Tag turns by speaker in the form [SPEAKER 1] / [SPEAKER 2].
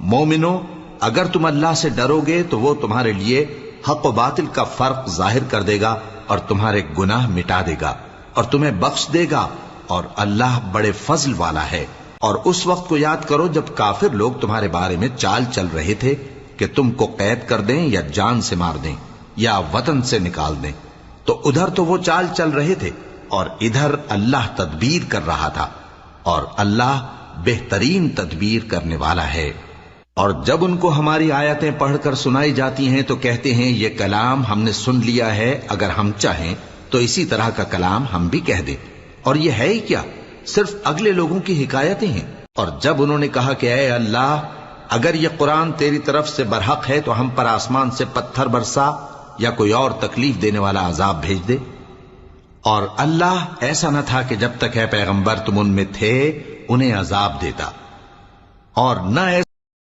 [SPEAKER 1] مومنو، اگر تم اللہ سے ڈرو گے تو وہ تمہارے لیے حق و باطل کا فرق ظاہر کر دے گا اور تمہارے گناہ مٹا دے گا اور تمہیں بخش دے گا، اور اللہ بڑے فضل والا ہے۔ اور اس وقت کو یاد کرو جب کافر لوگ تمہارے بارے میں چال چل رہے تھے کہ تم کو قید کر دیں یا جان سے مار دیں یا وطن سے نکال دیں، تو ادھر تو وہ چال چل رہے تھے اور ادھر اللہ تدبیر کر رہا تھا، اور اللہ بہترین تدبیر کرنے والا ہے۔ اور جب ان کو ہماری آیتیں پڑھ کر سنائی جاتی ہیں تو کہتے ہیں یہ کلام ہم نے سن لیا ہے، اگر ہم چاہیں تو اسی طرح کا کلام ہم بھی کہہ دیں، اور یہ ہے ہی کیا، صرف اگلے لوگوں کی حکایتیں ہیں۔ اور جب انہوں نے کہا کہ اے اللہ، اگر یہ قرآن تیری طرف سے برحق ہے تو ہم پر آسمان سے پتھر برسا یا کوئی اور تکلیف دینے والا عذاب بھیج دے۔ اور اللہ ایسا نہ تھا کہ جب تک اے پیغمبر تم ان میں تھے انہیں عذاب دیتا، اور نہ